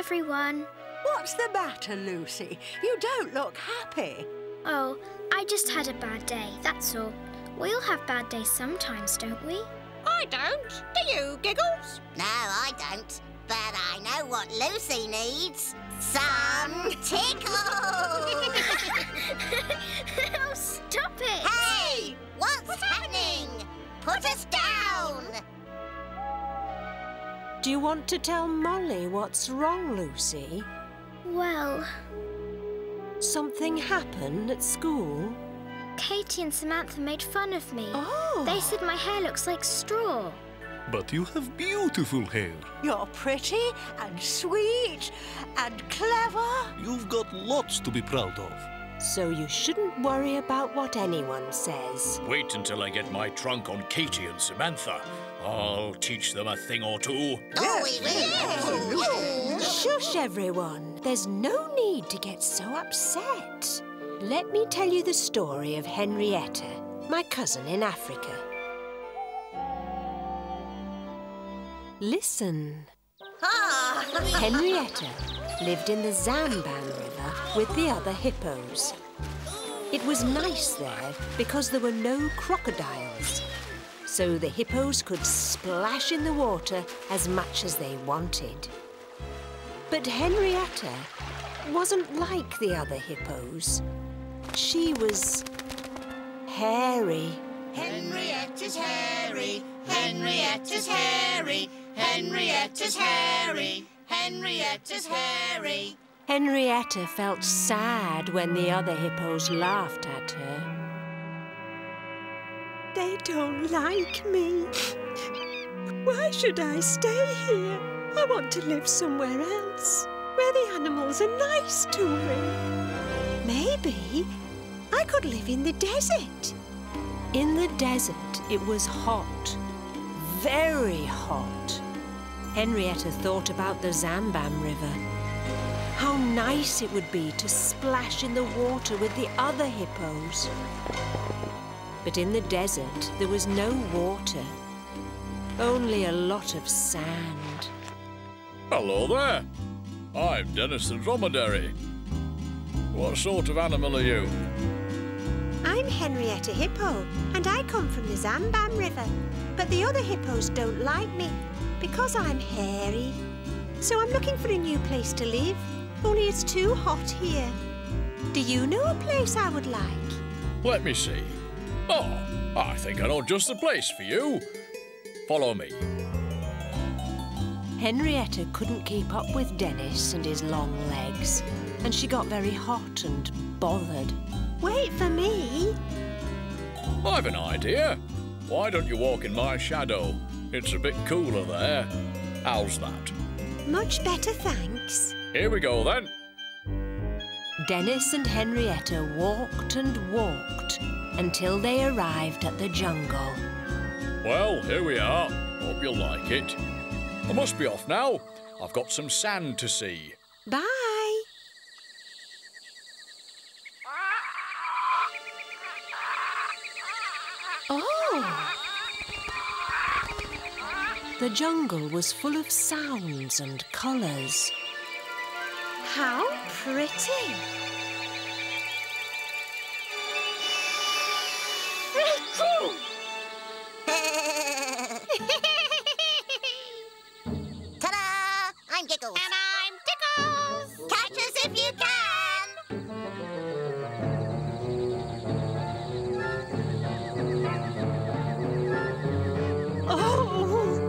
everyone. What's the matter, Lucy? You don't look happy. Oh, I just had a bad day, that's all. We all have bad days sometimes, don't we? I don't. Do you, Giggles? No, I don't. But I know what Lucy needs. Some tickles! Oh, stop it! Hey! What's happening? Put us down! Do you want to tell Molly what's wrong, Lucy? Well... Something happened at school? Katie and Samantha made fun of me. Oh! They said my hair looks like straw. But you have beautiful hair. You're pretty and sweet and clever. You've got lots to be proud of. So you shouldn't worry about what anyone says. Wait until I get my trunk on Katie and Samantha. I'll teach them a thing or two. Oh, we will! Shush, everyone. There's no need to get so upset. Let me tell you the story of Henrietta, my cousin in Africa. Listen. Henrietta lived in the Zambam River with the other hippos. It was nice there because there were no crocodiles, so the hippos could splash in the water as much as they wanted. But Henrietta wasn't like the other hippos. She was hairy. Henrietta's hairy, Henrietta's hairy, Henrietta's hairy, Henrietta's hairy. Henrietta felt sad when the other hippos laughed at her. They don't like me. Why should I stay here? I want to live somewhere else, where the animals are nice to me. Maybe I could live in the desert. In the desert, it was hot, very hot. Henrietta thought about the Zambam River. How nice it would be to splash in the water with the other hippos. But in the desert, there was no water, only a lot of sand. Hello there. I'm Dennis the Dromedary. What sort of animal are you? I'm Henrietta Hippo, and I come from the Zambam River. But the other hippos don't like me because I'm hairy. So I'm looking for a new place to live, only it's too hot here. Do you know a place I would like? Let me see. Oh, I think I know just the place for you. Follow me. Henrietta couldn't keep up with Dennis and his long legs, and she got very hot and bothered. Wait for me. I've an idea. Why don't you walk in my shadow? It's a bit cooler there. How's that? Much better, thanks. Here we go, then. Dennis and Henrietta walked and walked until they arrived at the jungle. Well, here we are. Hope you'll like it. I must be off now. I've got some sand to see. Bye. Oh! The jungle was full of sounds and colours. How pretty! Ta-da! I'm Giggles. And I'm Tickles. Catch us if you can! Oh,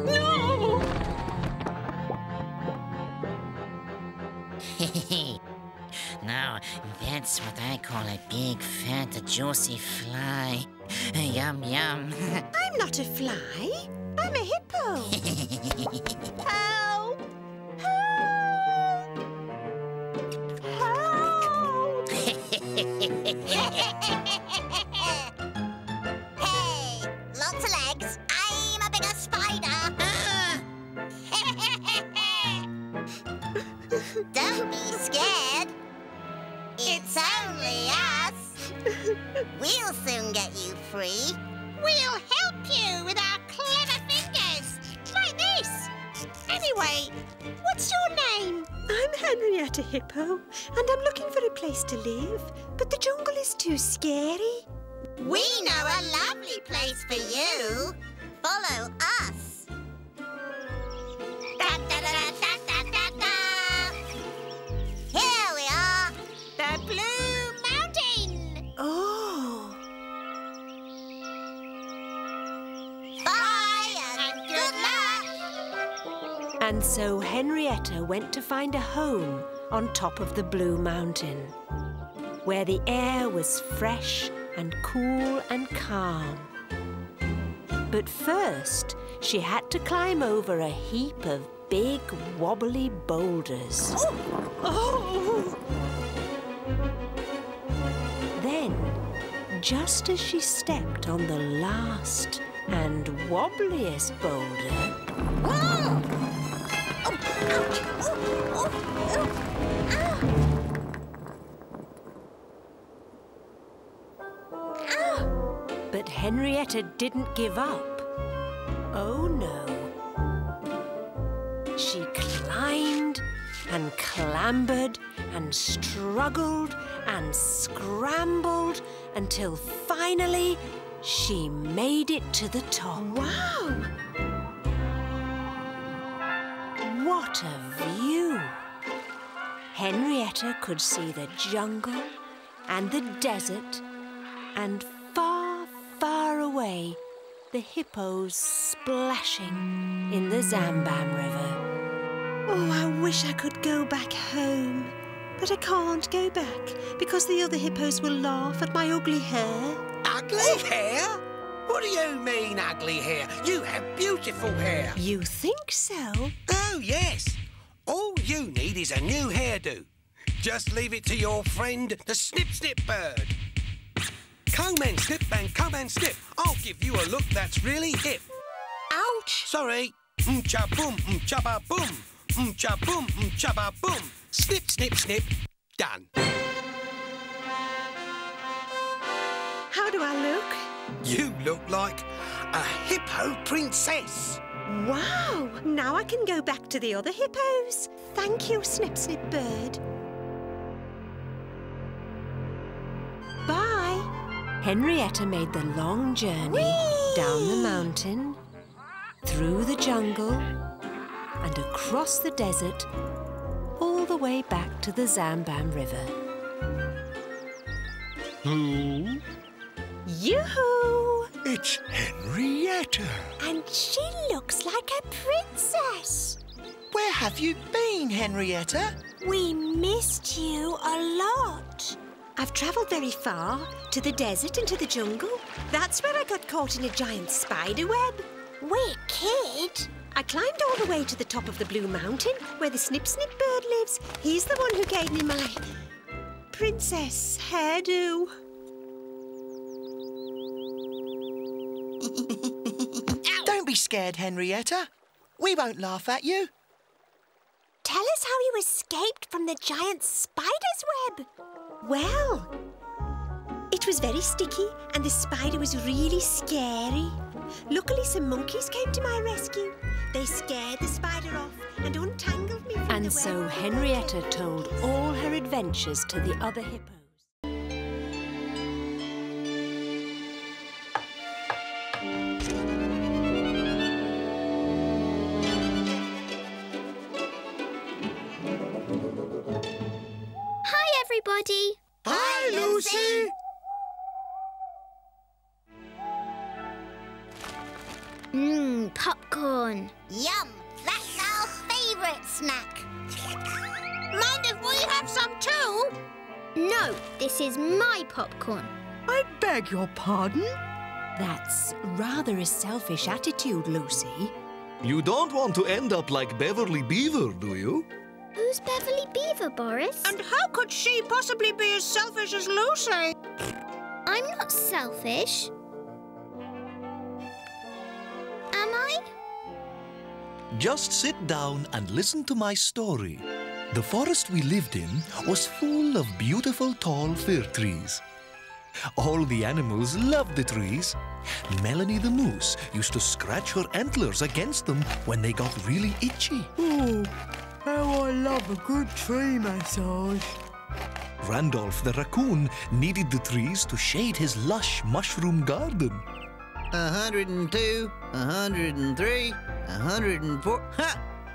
no! Now, that's what I call a big, fat, juicy fly. Yum, yum. I'm not a fly. I'm a hippo. Help! Help! Help! Hey, lots of legs. I'm a bigger spider. Don't be scared. It's only us. We'll soon get you free. We'll help you with our clever fingers, like this. Anyway, what's your name? I'm Henrietta Hippo, and I'm looking for a place to live, but the jungle is too scary. We know a lovely place for you. Follow us. Da, da, da, da, da, da, da. Here we are. The Blue Mountain. Oh. Bye and good luck. And so Henrietta went to find a home on top of the Blue Mountain, where the air was fresh and cool and calm. But first, she had to climb over a heap of big, wobbly boulders. Oh! Then, just as she stepped on the last and wobbliest boulder... Whoa! Oh, ouch! Oh, oh, oh. Ah. But Henrietta didn't give up. Oh, no. She climbed and clambered and struggled and scrambled until finally she made it to the top. Wow! What a view! Henrietta could see the jungle and the desert and far, far away the hippos splashing in the Zambam River. Oh, I wish I could go back home. But I can't go back because the other hippos will laugh at my ugly hair. Ugly hair? What do you mean, ugly hair? You have beautiful hair. You think so? Oh, yes. All you need is a new hairdo. Just leave it to your friend, the Snip Bird. Come and snip and come and snip. I'll give you a look that's really hip. Ouch! Sorry. Cha-boom, cha-ba-boom. Cha-boom, cha-ba-boom. Snip, snip, snip. Done. How do I look? You look like a hippo princess. Wow! Now I can go back to the other hippos. Thank you, Snip Bird. Bye. Henrietta made the long journey down the mountain, through the jungle, and across the desert, all the way back to the Zambam River. Who? Yoo-hoo! It's Henrietta. And she looks like a princess. Where have you been, Henrietta? We missed you a lot. I've travelled very far, to the desert and to the jungle. That's where I got caught in a giant spider web. Wicked! I climbed all the way to the top of the Blue Mountain, where the Snip Bird lives. He's the one who gave me my princess hairdo. Don't be scared, Henrietta. We won't laugh at you. Tell us how you escaped from the giant spider's web. Well, it was very sticky and the spider was really scary. Luckily, some monkeys came to my rescue. They scared the spider off and untangled me from the web. And so Henrietta told all her adventures to the other hippos. Everybody. Hi, Lucy. Popcorn. Yum! That's our favourite snack. Mind if we have some too? No, this is my popcorn. I beg your pardon? That's rather a selfish attitude, Lucy. You don't want to end up like Beverly Beaver, do you? Who's Beverly Beaver, Boris? And how could she possibly be as selfish as Lucy? I'm not selfish. Am I? Just sit down and listen to my story. The forest we lived in was full of beautiful tall fir trees. All the animals loved the trees. Melanie the moose used to scratch her antlers against them when they got really itchy. Oh, how I I love a good tree massage. Randolph the raccoon needed the trees to shade his lush mushroom garden. 102, 103, 104,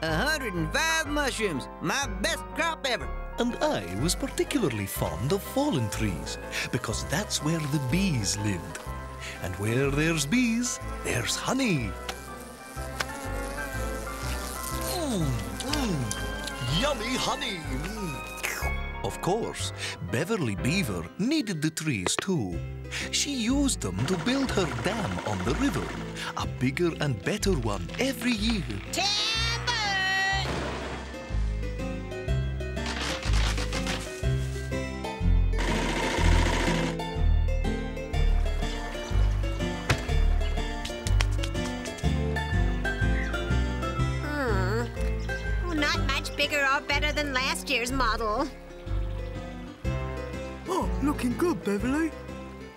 105 mushrooms. My best crop ever. And I was particularly fond of fallen trees, because that's where the bees lived. And where there's bees, there's honey. Yummy honey! Of course, Beverly Beaver needed the trees too. She used them to build her dam on the river, a bigger and better one every year. Not much bigger or better than last year's model. Oh, looking good, Beverly.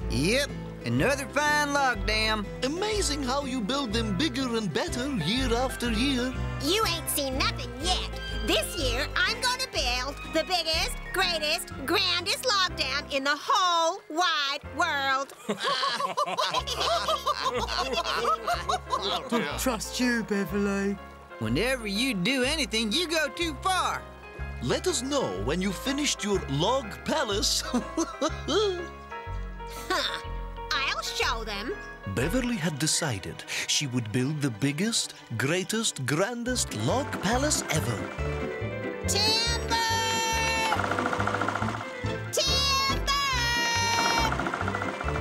Yep, another fine log dam. Amazing how you build them bigger and better year after year. You ain't seen nothing yet. This year, I'm going to build the biggest, greatest, grandest log dam in the whole wide world. Don't trust you, Beverly. Whenever you do anything, you go too far. Let us know when you finished your log palace. I'll show them. Beverly had decided she would build the biggest, greatest, grandest log palace ever. Timber! Timber!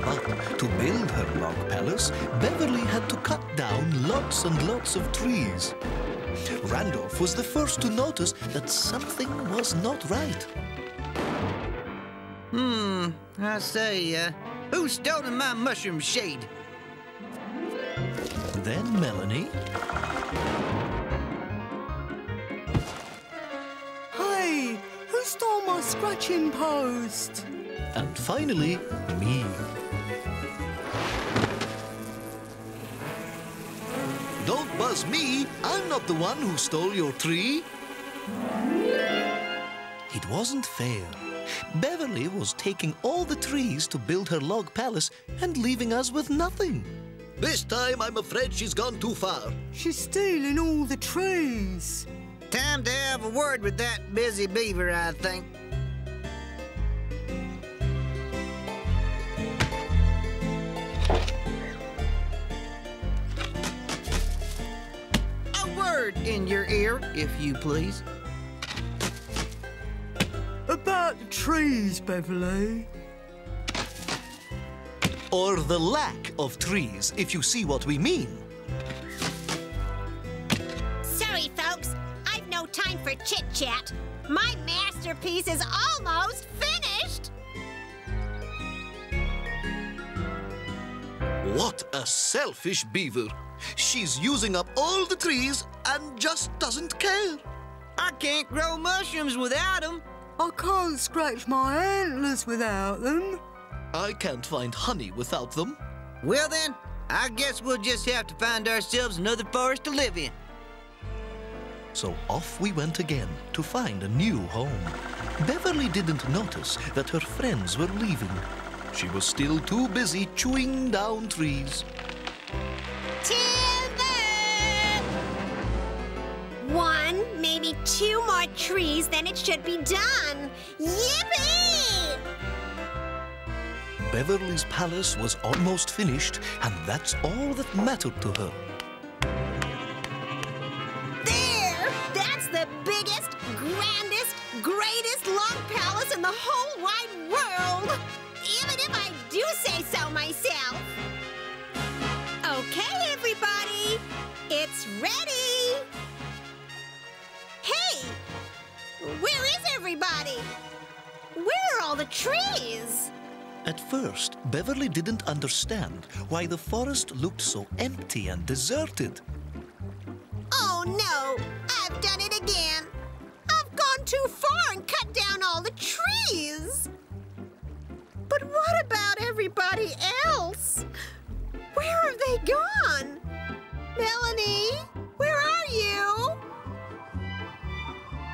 But to build her log palace, Beverly had to cut down lots and lots of trees. Randolph was the first to notice that something was not right. I say, who's stolen my mushroom shade? Then Melanie. Hey, who stole my scratching post? And finally, me. Don't buzz me. I'm not the one who stole your tree. It wasn't fair. Beverly was taking all the trees to build her log palace and leaving us with nothing. This time, I'm afraid she's gone too far. She's stealing all the trees. Time to have a word with that busy beaver, I think. A word in your ear, if you please. About the trees, Beverly. Or the lack of trees, if you see what we mean. Sorry, folks. I've no time for chit-chat. My masterpiece is almost finished. What a selfish beaver. She's using up all the trees and just doesn't care. I can't grow mushrooms without them. I can't scratch my antlers without them. I can't find honey without them. Well then, I guess we'll just have to find ourselves another forest to live in. So off we went again to find a new home. Beverly didn't notice that her friends were leaving. She was still too busy chewing down trees. Timber! 1, maybe 2 more trees, then it should be done. Yippee! Beverly's palace was almost finished, and that's all that mattered to her. There! That's the biggest, grandest, greatest log palace in the whole wide world! Even if I do say so myself. Okay, everybody, it's ready! Hey! Where is everybody? Where are all the trees? At first, Beverly didn't understand why the forest looked so empty and deserted. Oh no! I've done it again! I've gone too far and cut down all the trees! But what about everybody else? Where have they gone? Melanie, where are you?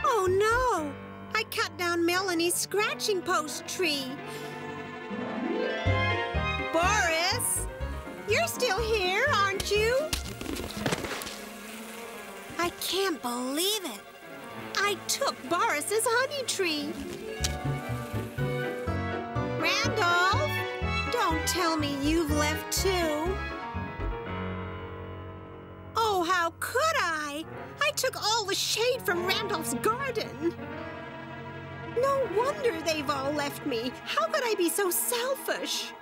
Oh Oh, no! I cut down Melanie's scratching post tree. Boris, you're still here, aren't you? I can't believe it. I took Boris's honey tree. Randolph, don't tell me you've left too. Oh, how could I? I took all the shade from Randolph's garden. No wonder they've all left me. How could I be so selfish?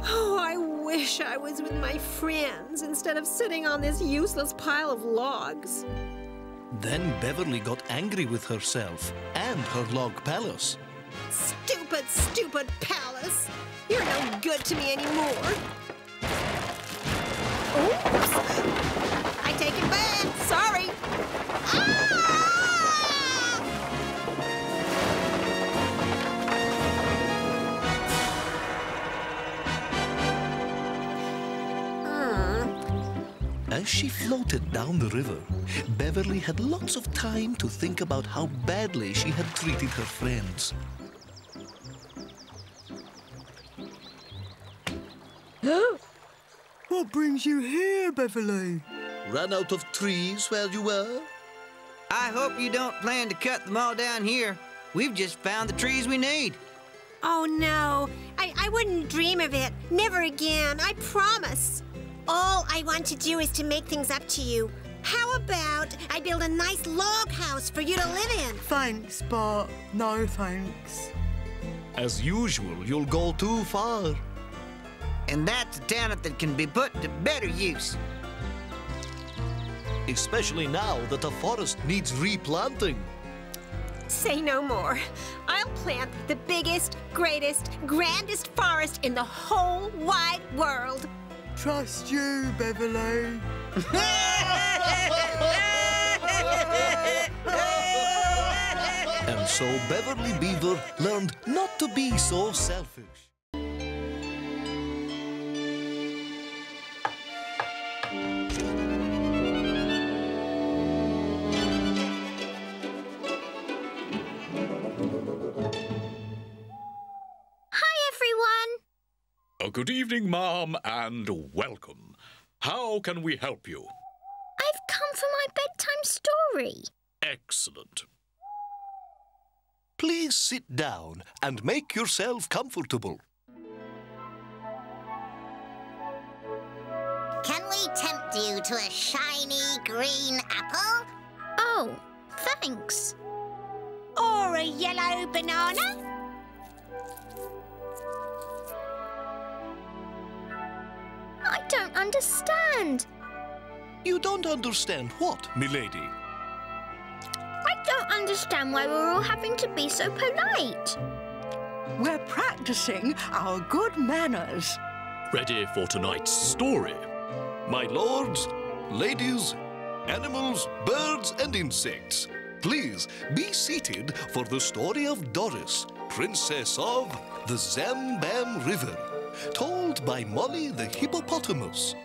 Oh, I wish I was with my friends instead of sitting on this useless pile of logs. Then Beverly got angry with herself and her log palace. Stupid, stupid palace! You're no good to me anymore. Oops! I take it back. Sorry. As she floated down the river, Beverly had lots of time to think about how badly she had treated her friends. What brings you here, Beverly? Ran out of trees where you were? I hope you don't plan to cut them all down here. We've just found the trees we need. Oh, no. I wouldn't dream of it. Never again. I promise. All I want to do is to make things up to you. How about I build a nice log house for you to live in? Thanks, but no thanks. As usual, you'll go too far. And that's a talent that can be put to better use. Especially now that the forest needs replanting. Say no more. I'll plant the biggest, greatest, grandest forest in the whole wide world. Trust you, Beverly. And so Beverly Beaver learned not to be so selfish. Good evening, Ma'am, and welcome. How can we help you? I've come for my bedtime story. Excellent. Please sit down and make yourself comfortable. Can we tempt you to a shiny green apple? Oh, thanks. Or a yellow banana? I don't understand. You don't understand what, milady? I don't understand why we're all having to be so polite. We're practicing our good manners. Ready for tonight's story? My lords, ladies, animals, birds and insects, please be seated for the story of Doris, Princess of the Zambam River, told by Molly the hippopotamus.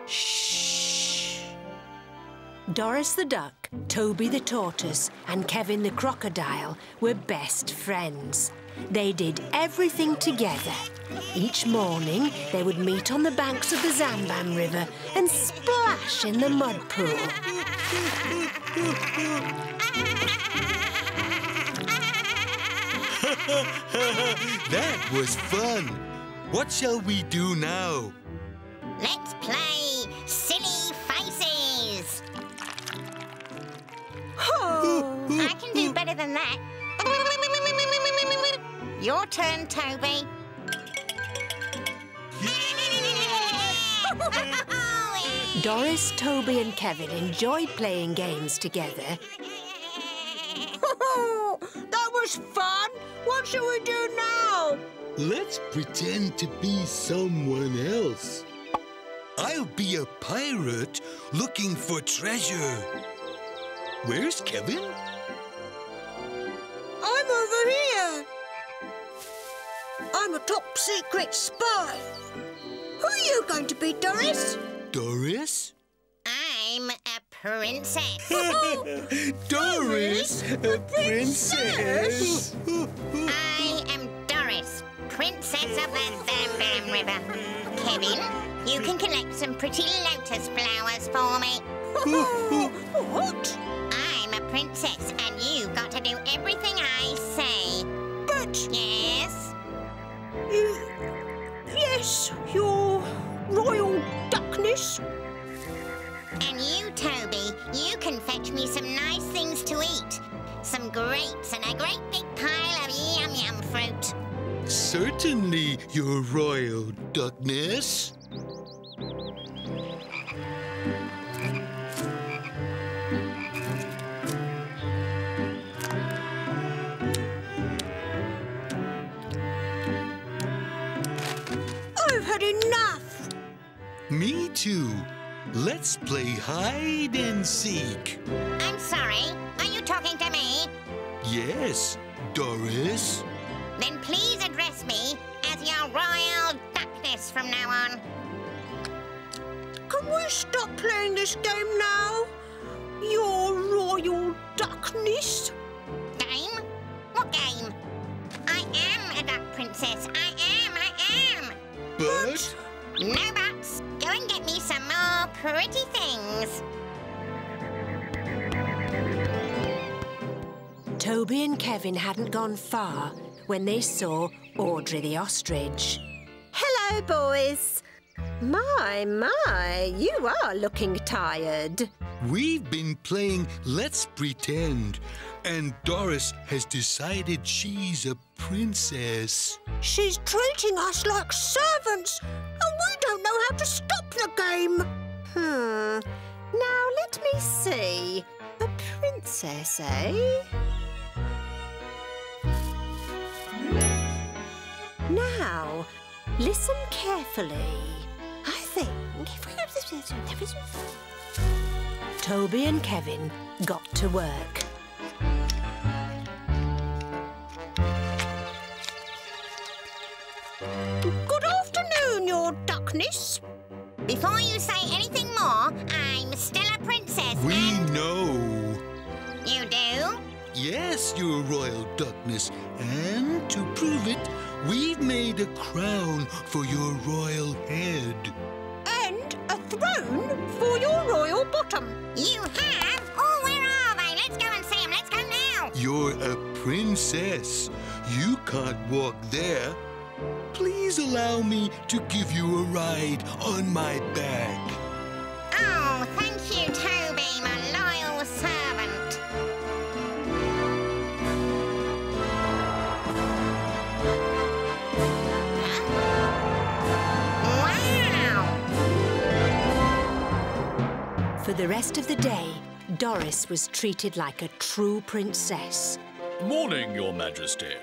Shh. Doris the duck, Toby the tortoise and Kevin the crocodile were best friends. They did everything together. Each morning, they would meet on the banks of the Zambam River and splash in the mud pool. That was fun. What shall we do now? Let's play Silly Faces. Oh. I can do better than that. Your turn, Toby. Doris, Toby and Kevin enjoyed playing games together. That was fun. What shall we do now? Let's pretend to be someone else. I'll be a pirate looking for treasure. Where's Kevin? I'm over here. I'm a top secret spy. Who are you going to be, Doris? Doris? I'm a princess. Doris, a princess? I am Doris, princess of the Zam River. Kevin, you can collect some pretty lotus flowers for me. What? I'm a princess, and you've got to do everything I say. But... Yes? Yes, your royal duckness. And you, Toby, you can fetch me some nice things to eat. Some grapes and a great big pile of yum-yum fruit. Certainly, your royal duckness. I've had enough. Me too. Let's play hide and seek. I'm sorry, are you talking to me? Yes, Doris. Then please address me as your royal duckness from now on. Can we stop playing this game now? Your royal duckness? Game? What game? I am a duck princess. I am. But... No buts. Go and get me some more pretty things. Toby and Kevin hadn't gone far when they saw Audrey the ostrich. Hello, boys. My, you are looking tired. We've been playing Let's Pretend, and Doris has decided she's a princess. She's treating us like servants, and we don't know how to stop the game. Now, let me see. A princess, eh? Now, listen carefully. I think if we... Toby and Kevin got to work. Good afternoon, your duckness. Before you say anything more, I'm still a princess. We know. You do? Yes, your royal duckness. And to prove it, we've made a crown for your royal head. And a throne for your royal bottom. You have? Oh, where are they? Let's go and see them. Let's go now. You're a princess. You can't walk there. Please allow me to give you a ride on my back. Oh, thank you, Toby, my loyal servant. Wow! For the rest of the day, Doris was treated like a true princess. Morning, Your Majesty.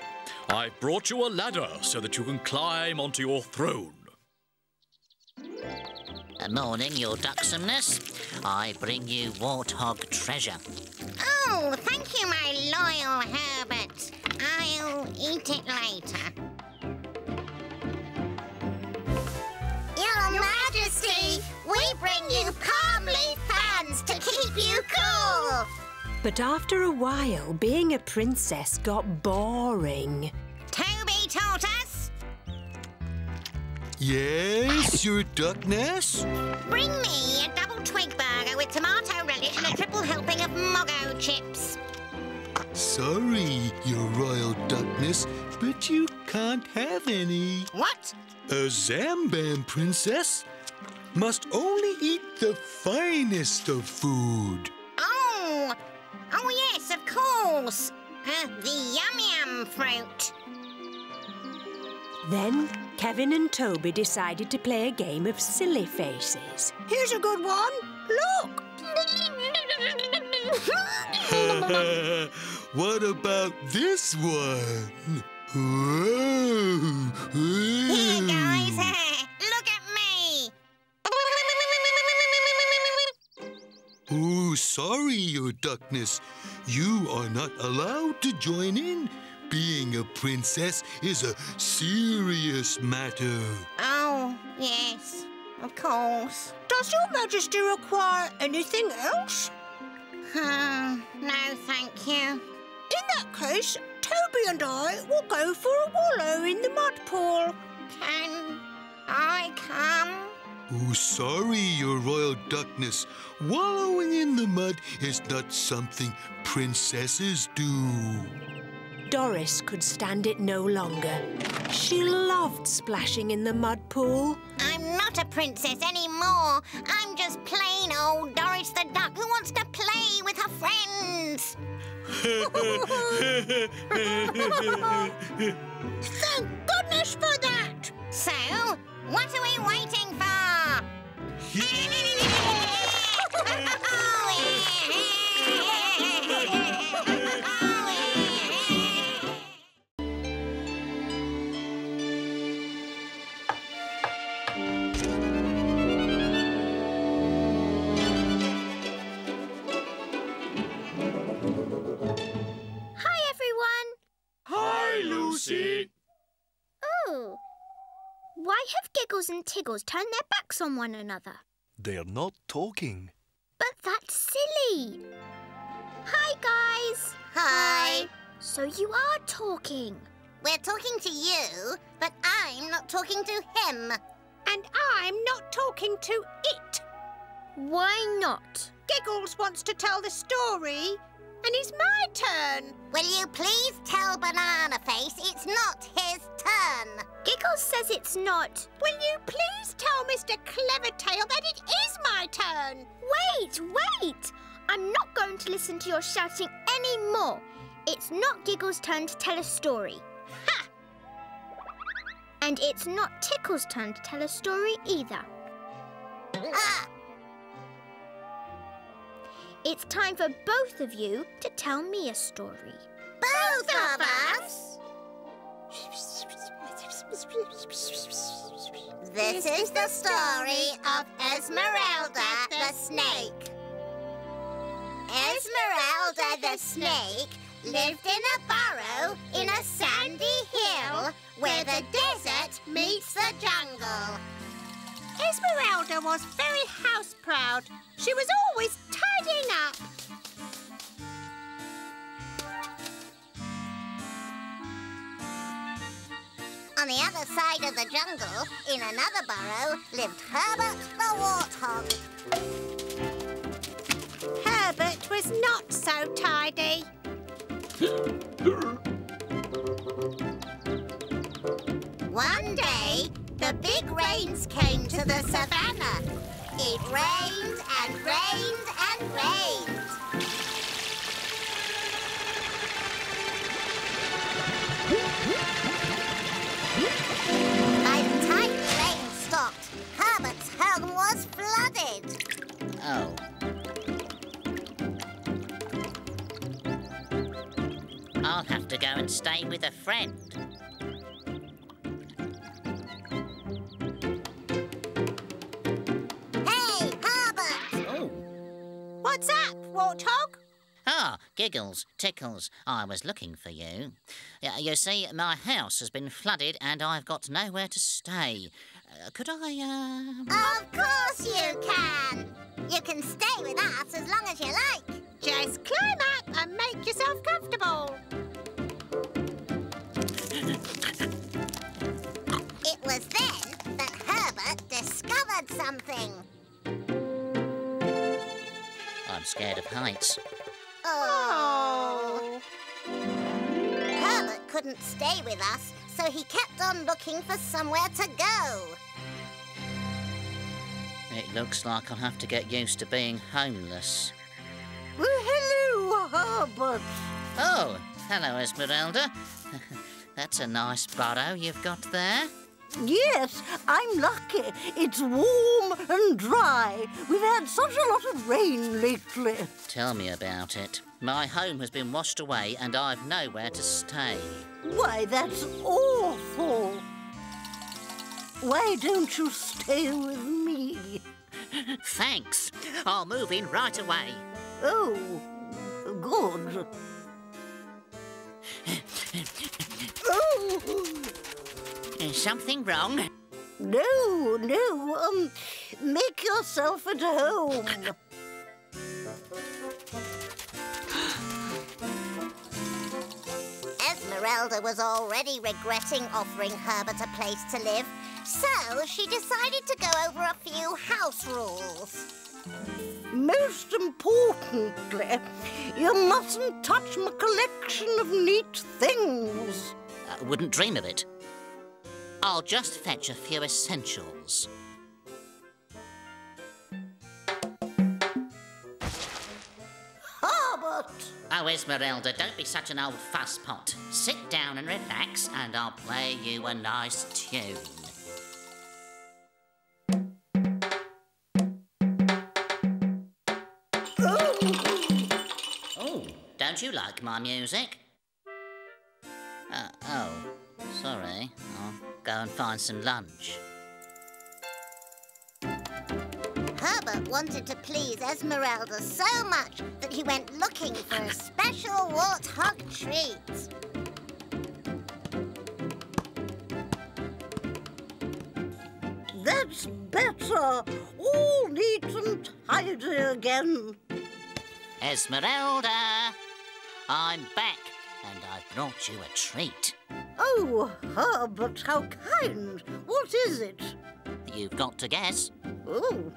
I've brought you a ladder so that you can climb onto your throne. Morning, Your Ducksomeness. I bring you warthog treasure. Oh, thank you, my loyal Herbert. I'll eat it later. Your Majesty, we bring you palm leaf fans to keep you cool. But after a while, being a princess got boring. Toby taught us. Yes, your duckness? Bring me a double twig burger with tomato relish and a triple helping of Moggo chips. Sorry, your royal duckness, but you can't have any. What? A Zambam princess must only eat the finest of food. Oh, yes, of course. The yum-yum fruit. Then Kevin and Toby decided to play a game of silly faces. Here's a good one. Look. What about this one? Whoa. Here, guys. Look at me. Oh, sorry, your duckness. You are not allowed to join in. Being a princess is a serious matter. Oh, Yes, of course. Does your Majesty require anything else? No, thank you. In that case, Toby and I will go for a wallow in the mud pool. Can I come? Oh, sorry, Your Royal Duckness. Wallowing in the mud is not something princesses do. Doris could stand it no longer. She loved splashing in the mud pool. I'm not a princess anymore. I'm just plain old Doris the Duck who wants to play with her friends. Thank goodness for that! So, what are we waiting for? Hi, everyone. Hi, Lucy. Oh. Why have Giggles and Tickles turned their backs on one another? They're not talking. But that's silly. Hi, guys. Hi. So you are talking. We're talking to you, but I'm not talking to him. And I'm not talking to it. Why not? Giggles wants to tell the story, and it's my turn. Will you please tell Banana Face it's not his turn? Giggles says it's not. Will you please tell Mr. Clevertail that it is my turn? Wait! I'm not going to listen to your shouting anymore. It's not Giggles' turn to tell a story. Ha! And it's not Tickles' turn to tell a story either. Ah! It's time for both of you to tell me a story. Both of us? This is the story of Esmeralda the snake. Esmeralda the snake lived in a burrow in a sandy hill where the desert meets the jungle. Esmeralda was very house-proud. She was always tidying up. On the other side of the jungle, in another burrow, lived Herbert the warthog. Herbert was not so tidy. One day, the big rains came to the savannah. It rained and rained and rained. By the time the rain stopped, Herbert's home was flooded. Oh. I'll have to go and stay with a friend. Hey, Herbert! Oh. What's up, warthog? Ah, Giggles, Tickles, I was looking for you. You see, my house has been flooded and I've got nowhere to stay. Could I, Of course you can! You can stay with us as long as you like. Just climb up and make yourself comfortable. It was then that Herbert discovered something. I'm scared of heights. Oh. Herbert couldn't stay with us, so he kept on looking for somewhere to go. It looks like I'll have to get used to being homeless. Well, hello, Herbert. Oh, hello, Esmeralda. That's a nice burrow you've got there. Yes, I'm lucky. It's warm and dry. We've had such a lot of rain lately. Tell me about it. My home has been washed away and I've nowhere to stay. Why, that's awful. Why don't you stay with me? Thanks. I'll move in right away. Oh, good. Is something wrong? No, no. Make yourself at home. Esmeralda was already regretting offering Herbert a place to live, so she decided to go over a few house rules. Most importantly, you mustn't touch my collection of neat things. Wouldn't dream of it. I'll just fetch a few essentials. Herbert! Oh, Esmeralda, don't be such an old fusspot. Sit down and relax, and I'll play you a nice tune. Oh, don't you like my music? Oh, sorry. I'll go and find some lunch. Herbert wanted to please Esmeralda so much that he went looking for a special warthog treat. That's better. All neat and tidy again. Esmeralda, I'm back, and I've brought you a treat. Oh, Herbert, how kind. What is it? You've got to guess. Oh,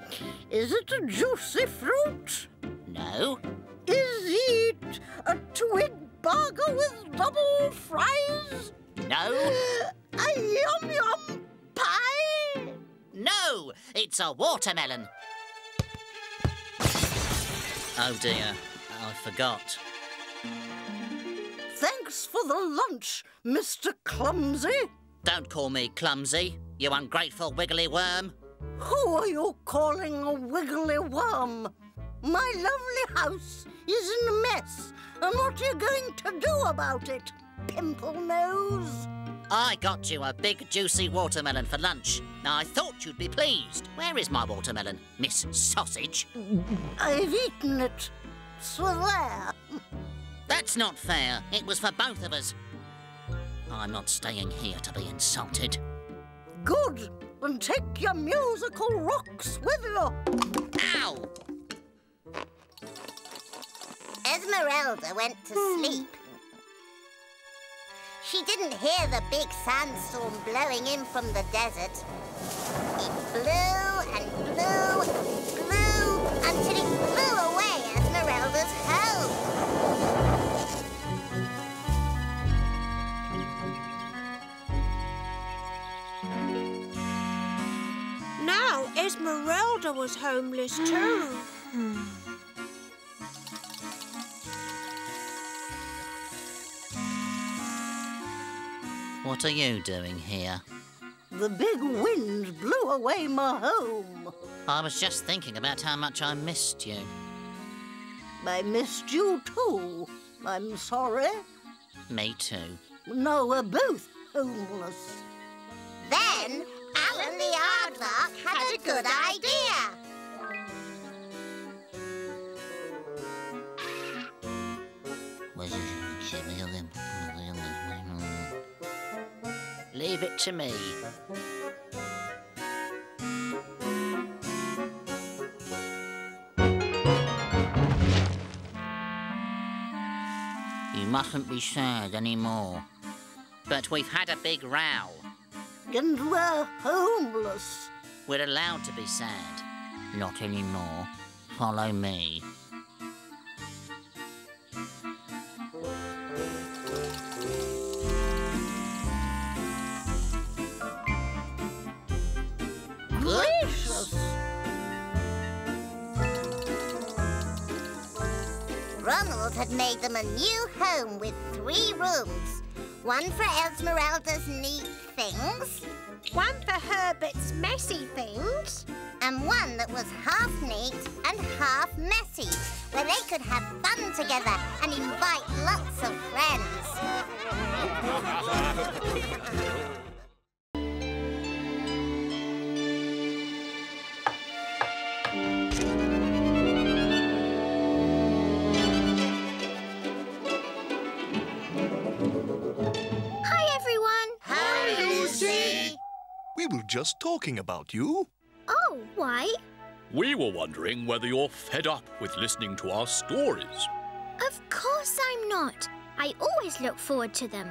is it a juicy fruit? No. Is it a twig burger with double fries? No. A yum-yum pie? No, it's a watermelon. Oh dear, I forgot. Thanks for the lunch, Mr. Clumsy. Don't call me clumsy, you ungrateful wiggly worm. Who are you calling a wiggly worm? My lovely house is in a mess, and what are you going to do about it, pimple nose? I got you a big juicy watermelon for lunch. I thought you'd be pleased. Where is my watermelon, Miss Sausage? I've eaten it. So there. That's not fair. It was for both of us. I'm not staying here to be insulted. Good. And take your musical rocks with you. Ow! Esmeralda went to sleep. She didn't hear the big sandstorm blowing in from the desert. It blew and blew, blew, until it blew away Esmeralda's home. Now Esmeralda was homeless too. What are you doing here? The big wind blew away my home. I was just thinking about how much I missed you. I missed you too. I'm sorry. Me too. No, we're both homeless. Then Alan the aardvark had a good idea. Leave it to me. You mustn't be sad anymore. But we've had a big row. And we're homeless. We're allowed to be sad. Not anymore. Follow me. Gracious! Ronald had made them a new home with 3 rooms. One for Esmeralda's neat things. One for Herbert's messy things. And one that was half neat and half messy, where they could have fun together and invite lots of friends. Hi, everyone. Hi, Lucy. We were just talking about you. Oh, why? We were wondering whether you're fed up with listening to our stories. Of course I'm not. I always look forward to them.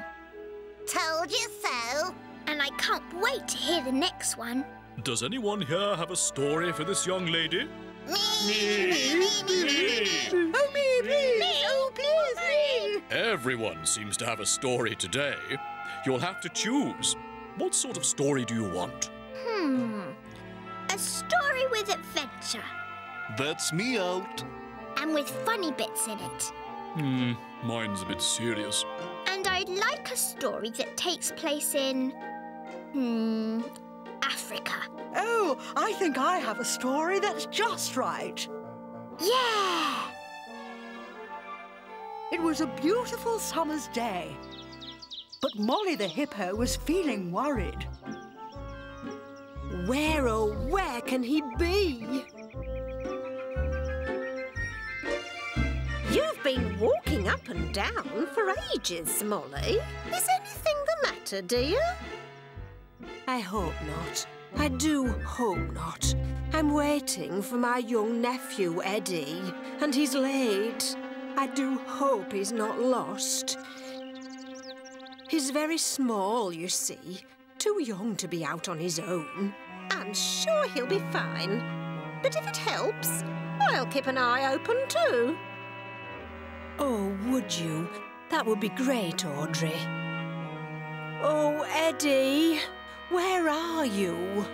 Told you so. And I can't wait to hear the next one. Does anyone here have a story for this young lady? Me. Oh, me, please. Oh, please, me. Everyone seems to have a story today. You'll have to choose. What sort of story do you want? A story with adventure. That's me out. And with funny bits in it. Mine's a bit serious. And I'd like a story that takes place in... Africa. Oh, I think I have a story that's just right. Yeah! It was a beautiful summer's day. But Molly the hippo was feeling worried. Where, oh, where can he be? You've been walking up and down for ages, Molly. Is anything the matter, dear? I hope not. I do hope not. I'm waiting for my young nephew, Eddie, and he's late. I do hope he's not lost. He's very small, you see. Too young to be out on his own. I'm sure he'll be fine. But if it helps, I'll keep an eye open too. Oh, would you? That would be great, Audrey. Oh, Eddie, where are you?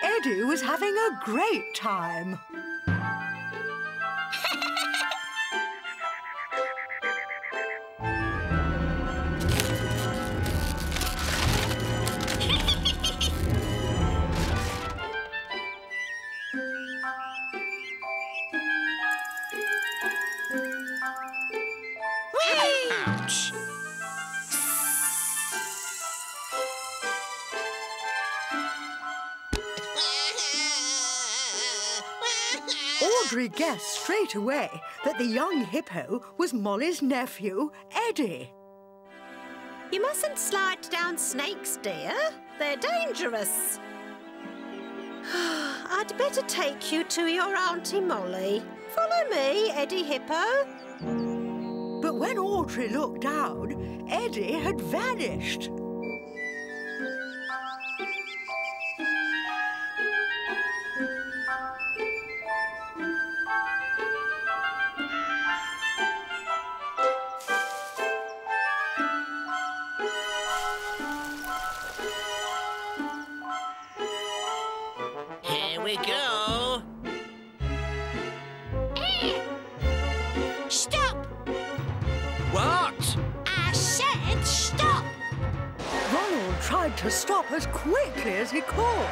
Eddie was having a great time. Ouch! Audrey guessed straight away that the young hippo was Molly's nephew, Eddie. You mustn't slide down snakes, dear. They're dangerous. I'd better take you to your Auntie Molly. Follow me, Eddie Hippo. But when Audrey looked down, Eddie had vanished. Here we go. Stop! What? I said stop! Ronald tried to stop as quickly as he could.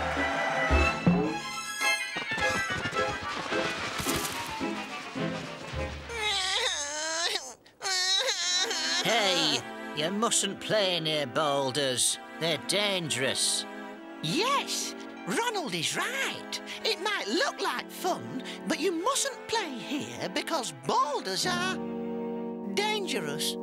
Hey, you mustn't play near boulders. They're dangerous. Yes, Ronald is right. It might look like fun, but you mustn't play here because boulders are dangerous.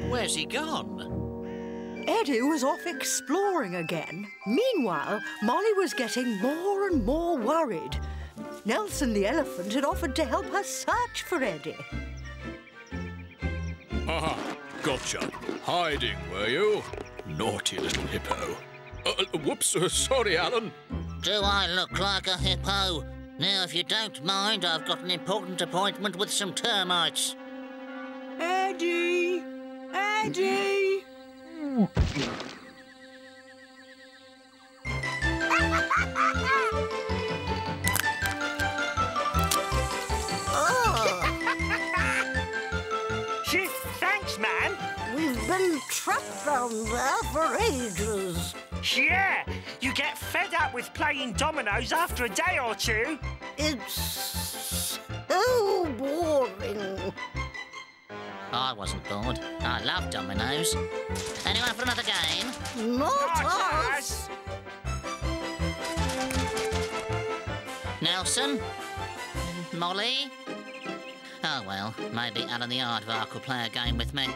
Where's he gone? Eddie was off exploring again. Meanwhile, Molly was getting more and more worried. Nelson the elephant had offered to help her search for Eddie. Haha, gotcha. Hiding, were you? Naughty little hippo. Whoops, sorry, Alan. Do I look like a hippo? Now, if you don't mind, I've got an important appointment with some termites. Eddie! Eddie! Thanks, man. We've been trapped down there for ages. Yeah, you get fed up with playing dominoes after a day or two. It's so boring. I wasn't bored. I love dominoes. Anyone for another game? Not us. Nelson? Molly? Oh, well, maybe Alan the Aardvark will play a game with me.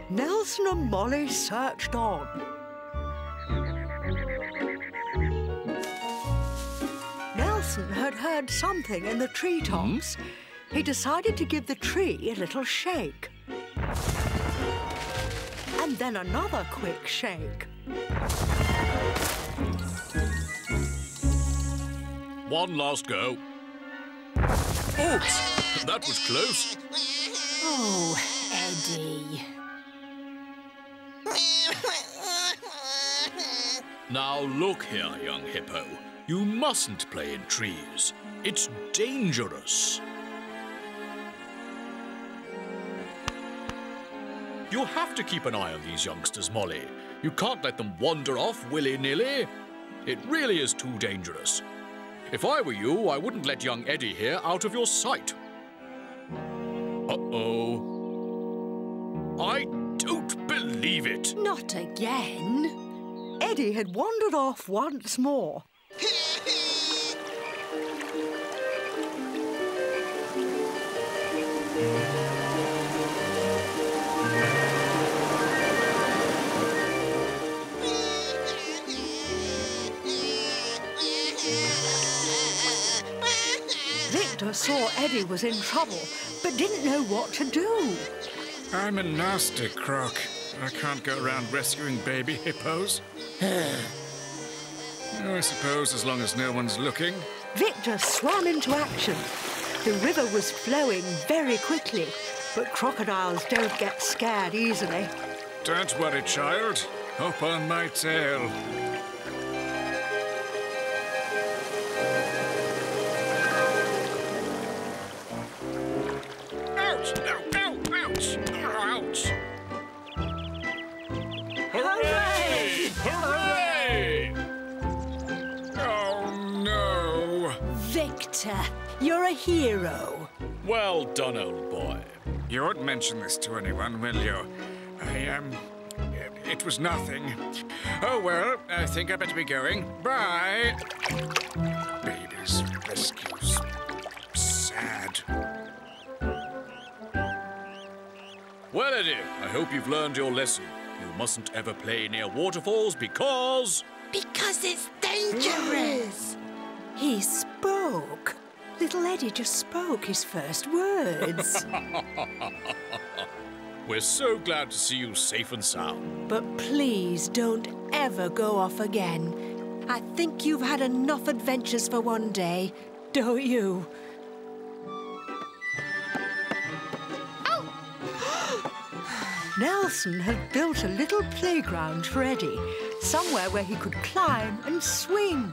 Nelson and Molly searched on. Nelson had heard something in the treetops. He decided to give the tree a little shake. And then another quick shake. One last go. Oops! That was close. Oh, Eddie. Now look here, young Hippo. You mustn't play in trees. It's dangerous. You have to keep an eye on these youngsters, Molly. You can't let them wander off willy-nilly. It really is too dangerous. If I were you, I wouldn't let young Eddie here out of your sight. Uh-oh. I don't believe it. Not again. Eddie had wandered off once more. Victor saw Eddie was in trouble, but didn't know what to do. I'm a nasty croc. I can't go around rescuing baby hippos. I suppose as long as no one's looking. Victor swam into action. The river was flowing very quickly, but crocodiles don't get scared easily. Don't worry, child. Hop on my tail. Ouch! Ow, ow, ouch! Ouch! Hooray! Hooray! Oh, no. Victor, you're a hero. Well done, old boy. You won't mention this to anyone, will you? It was nothing. Oh, well, I think I better be going. Bye. Babies, rescues. Sad. Well, Eddie, I hope you've learned your lesson. You mustn't ever play near waterfalls because... Because it's dangerous. He spoke. Little Eddie just spoke his first words. We're so glad to see you safe and sound. But please don't ever go off again. I think you've had enough adventures for one day, don't you? Nelson had built a little playground for Eddie, somewhere where he could climb and swing,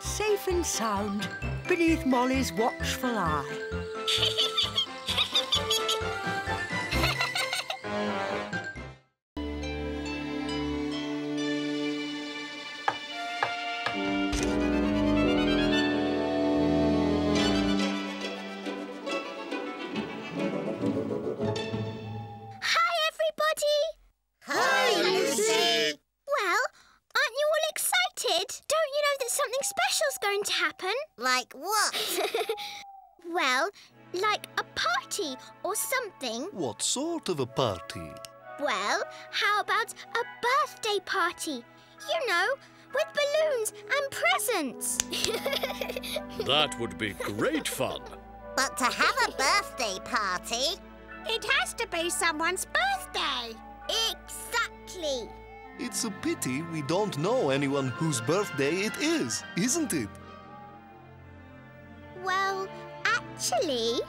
safe and sound, beneath Molly's watchful eye. Like what? Well, like a party or something. What sort of a party? Well, how about a birthday party? You know, with balloons and presents. That would be great fun. But to have a birthday party... It has to be someone's birthday. Exactly. It's a pity we don't know anyone whose birthday it is, isn't it? Well, actually...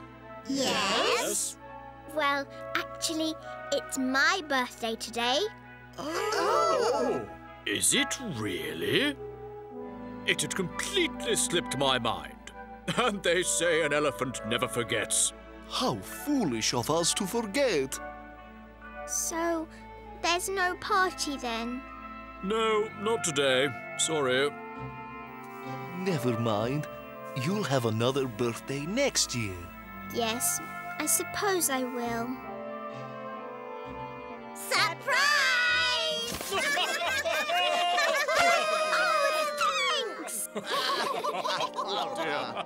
Yes? Well, actually, it's my birthday today. Oh! Is it really? It had completely slipped my mind. And they say an elephant never forgets. How foolish of us to forget. So, there's no party then? No, not today. Sorry. Never mind. You'll have another birthday next year. Yes, I suppose I will. Surprise! Oh, thanks! Oh, dear.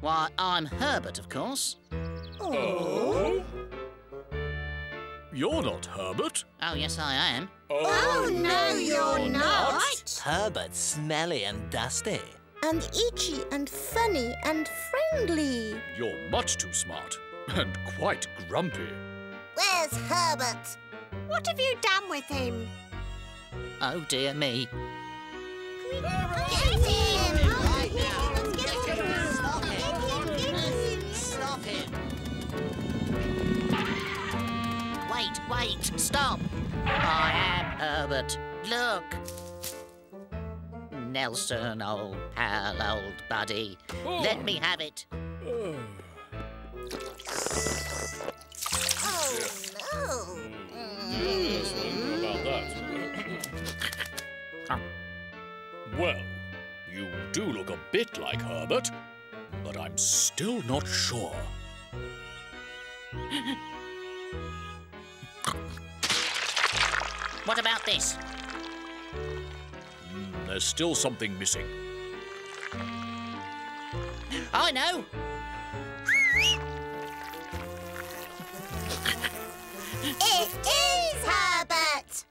Why, I'm Herbert, of course. Oh? You're not Herbert. Oh, yes, I am. Oh, no, you're not. Herbert's smelly and dusty. And itchy and funny and friendly. You're much too smart and quite grumpy. Where's Herbert? What have you done with him? Oh, dear me. Get him! Right now. Get him. Stop him. Wait, stop. I am Herbert. Look. Nelson, old pal, old buddy. Let me have it. Oh, Yes, about that. Well, you do look a bit like Herbert, but I'm still not sure. What about this? There's still something missing. I know. It is Herbert!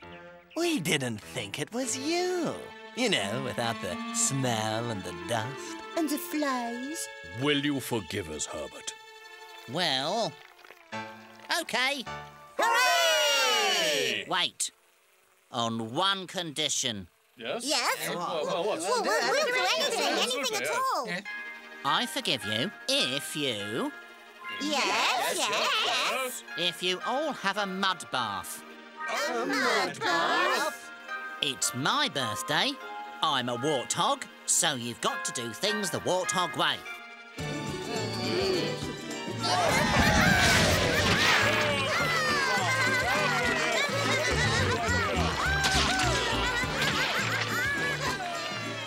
We didn't think it was you. You know, without the smell and the dust. And the flies. Will you forgive us, Herbert? Well, OK. Hooray! Wait. On one condition. Yes? Yes? What's Well, we'll do anything at all. I forgive you if you... Yes. If you all have a mud bath. A mud bath? It's my birthday. I'm a warthog, so you've got to do things the warthog way.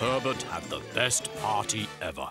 Herbert had the best party ever.